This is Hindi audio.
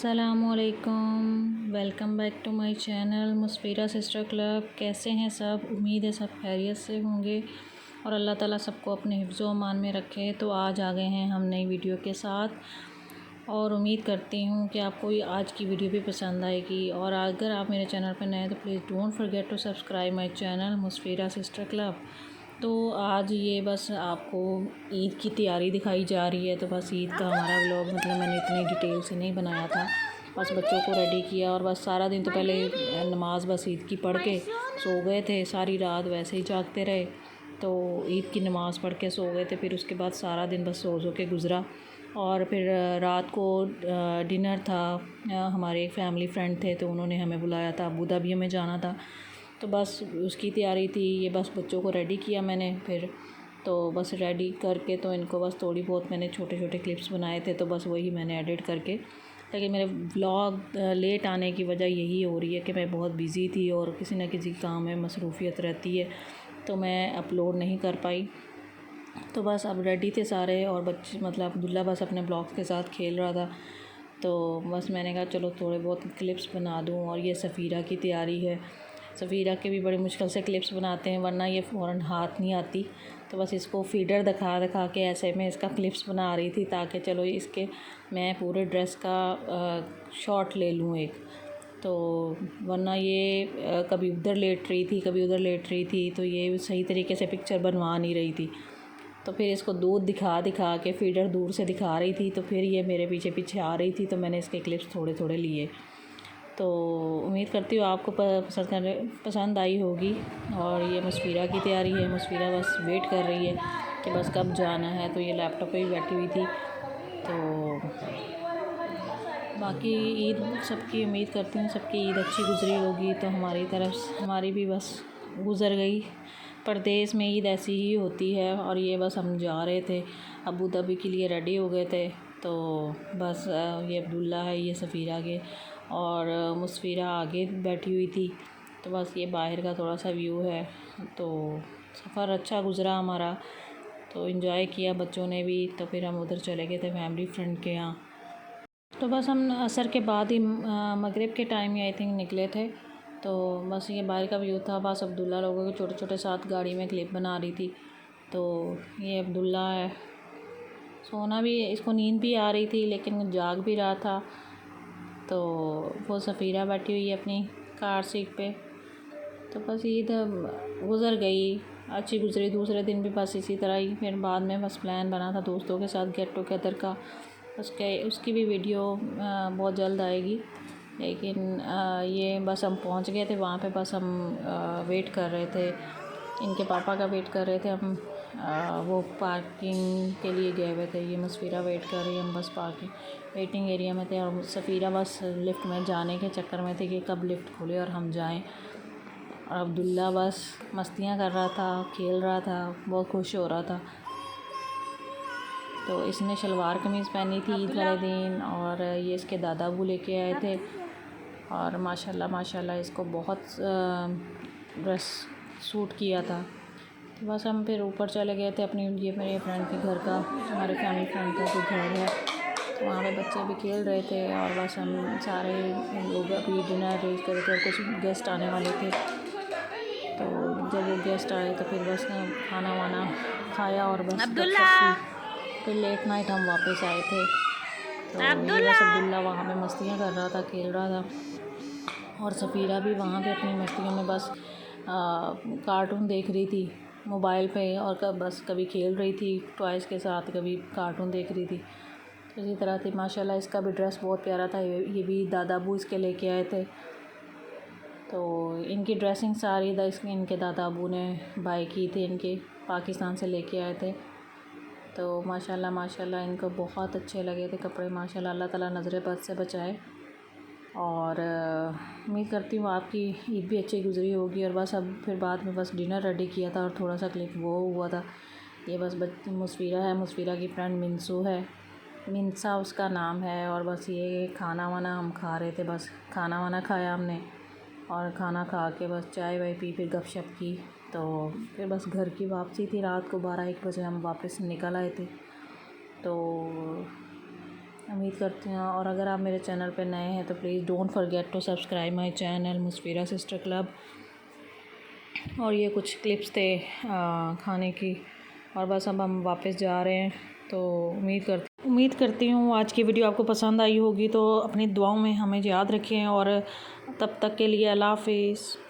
अस्सलामुअलैकुम, welcome back to my channel Musfira sister club. कैसे हैं सब? उम्मीद है सब खैरियत से होंगे और अल्लाह ताला सबको अपने हिफ्ज़ो अमान में रखे। तो आज आ गए हैं हम नई वीडियो के साथ और उम्मीद करती हूँ कि आपको ये आज की वीडियो भी पसंद आएगी। और अगर आप मेरे चैनल पर नए हैं तो please don't forget to subscribe my channel Musfira sister club. तो आज ये बस आपको ईद की तैयारी दिखाई जा रही है। तो बस ईद का हमारा व्लॉग मतलब मैंने इतनी डिटेल से नहीं बनाया था, बस बच्चों को रेडी किया और बस सारा दिन तो पहले नमाज़ बस ईद की पढ़ के सो गए थे। सारी रात वैसे ही जागते रहे, तो ईद की नमाज़ पढ़ के सो गए थे। फिर उसके बाद सारा दिन बस सो के गुज़रा। और फिर रात को डिनर था। हमारे एक फैमिली फ्रेंड थे तो उन्होंने हमें बुलाया था, अबू धाबी हमें जाना था, तो बस उसकी तैयारी थी। ये बस बच्चों को रेडी किया मैंने फिर, तो बस रेडी करके तो इनको बस थोड़ी बहुत मैंने छोटे छोटे क्लिप्स बनाए थे, तो बस वही मैंने एडिट करके। लेकिन मेरे व्लॉग लेट आने की वजह यही हो रही है कि मैं बहुत बिज़ी थी और किसी न किसी काम में मसरूफ़ियत रहती है, तो मैं अपलोड नहीं कर पाई। तो बस अब रेडी थे सारे और बच्चे मतलब अब्दुल्ला बस अपने ब्लॉग्स के साथ खेल रहा था। तो बस मैंने कहा चलो थोड़े बहुत क्लिप्स बना दूँ। और ये सफ़ीरा की तैयारी है। सफ़ीरा के भी बड़ी मुश्किल से क्लिप्स बनाते हैं, वरना ये फ़ौरन हाथ नहीं आती। तो बस इसको फीडर दिखा दिखा के ऐसे में इसका क्लिप्स बना रही थी, ताकि चलो इसके मैं पूरे ड्रेस का शॉट ले लूँ एक। तो वरना ये कभी उधर लेट रही थी, कभी उधर लेट रही थी, तो ये सही तरीके से पिक्चर बनवा नहीं रही थी। तो फिर इसको दूध दिखा दिखा के फीडर दूर से दिखा रही थी, तो फिर ये मेरे पीछे पीछे आ रही थी, तो मैंने इसके क्लिप्स थोड़े थोड़े लिए। तो उम्मीद करती हूँ आपको पसंद आई होगी। और ये मुस्फिरा की तैयारी है। मुस्फिरा बस वेट कर रही है कि बस कब जाना है, तो ये लैपटॉप पे ही बैठी हुई थी। तो बाकी ईद सबकी उम्मीद करती हूँ सबकी ईद अच्छी गुज़री होगी। तो हमारी तरफ हमारी भी बस गुज़र गई। परदेस में ईद ऐसी ही होती है। और ये बस हम जा रहे थे अबू धाबी के लिए, रेडी हो गए थे। तो बस ये अब्दुल्ला है, ये सफ़ीरा के, और मुस्फिरा आगे बैठी हुई थी। तो बस ये बाहर का थोड़ा सा व्यू है। तो सफ़र अच्छा गुज़रा हमारा, तो इन्जॉय किया बच्चों ने भी। तो फिर हम उधर चले गए थे फैमिली फ्रेंड के यहाँ। तो बस हम असर के बाद ही मगरिब के टाइम ही आई थिंक निकले थे। तो बस ये बाहर का व्यू था। बस अब्दुल्ला लोगों के छोटे छोटे साथ गाड़ी में क्लिप बना रही थी। तो ये अब्दुल्ला है, सोना भी इसको नींद भी आ रही थी लेकिन जाग भी रहा था। तो वो सफ़ीरा बैठी हुई है अपनी कार सीट पे। तो बस ईद गुज़र गई, अच्छी गुज़री। दूसरे दिन भी बस इसी तरह ही फिर बाद में बस प्लान बना था दोस्तों के साथ गेट टुगेदर का। उसकी भी वीडियो बहुत जल्द आएगी। लेकिन ये बस हम पहुंच गए थे वहाँ पे। बस हम वेट कर रहे थे, इनके पापा का वेट कर रहे थे हम। वो पार्किंग के लिए गए हुए थे। ये मुस्फिरा वेट कर रही है, हम बस पार्किंग वेटिंग एरिया में थे। और सफ़ीरा बस लिफ्ट में जाने के चक्कर में थे कि कब लिफ्ट खुले और हम जाएं। और अब्दुल्ला बस मस्तियाँ कर रहा था, खेल रहा था, बहुत खुश हो रहा था। तो इसने शलवार कमीज़ पहनी थी ईद वाले दिन, और ये इसके दादा अबू लेके आए थे। और माशाल्लाह माशाल्लाह इसको बहुत ड्रेस सूट किया था। तो बस हम फिर ऊपर चले गए थे अपनी, ये मेरे फ्रेंड के घर का, हमारे फैमिली फ्रेंड का जो घर है, तो वहाँ पे बच्चे भी खेल रहे थे। और बस हम सारे लोग अभी डिनर अरेंज कर रहे थे और कुछ गेस्ट आने वाले थे। तो जब वो गेस्ट आए तो फिर बस खाना वाना खाया और बस फिर लेट नाइट हम वापस आए थे। तो ये बस अब्दुल्ला वहाँ पे मस्तियाँ कर रहा था, खेल रहा था। और सफ़ीरा भी वहाँ पे अपनी मस्तियों में बस कार्टून देख रही थी मोबाइल पे। और बस कभी खेल रही थी टॉयज़ के साथ, कभी कार्टून देख रही थी। तो इसी तरह थी। माशाल्लाह इसका भी ड्रेस बहुत प्यारा था। ये भी दादा अबू इसके लेके आए थे। तो इनकी ड्रेसिंग सारी इनके दादा अबू ने बाय की थी, इनके पाकिस्तान से लेके आए थे। तो माशाल्लाह माशाल्लाह इनको बहुत अच्छे लगे थे कपड़े। माशाल्लाह अल्लाह ताला नज़र बद से बचाए। और उम्मीद करती हूँ आपकी ईद भी अच्छी गुज़री होगी। और बस अब फिर बाद में बस डिनर रेडी किया था और थोड़ा सा क्लिप वो हुआ था। ये बस मुस्फिरा है, मुस्फिरा की फ्रेंड मिनसू है, मिनसा उसका नाम है। और बस ये खाना वाना हम खा रहे थे, बस खाना वाना खाया हमने। और खाना खा के बस चाय वाय पी, फिर गपशप की। तो फिर बस घर की वापसी थी। रात को 12-1 बजे हम वापस निकल आए थे। तो उम्मीद करती हूँ। और अगर आप मेरे चैनल पे नए हैं तो please don't forget to subscribe my channel Musfira sister club. और ये कुछ क्लिप्स थे खाने की, और बस अब हम वापस जा रहे हैं। तो उम्मीद करती हूँ आज की वीडियो आपको पसंद आई होगी। तो अपनी दुआओं में हमें याद रखें, और तब तक के लिए अल्लाह हाफिज़।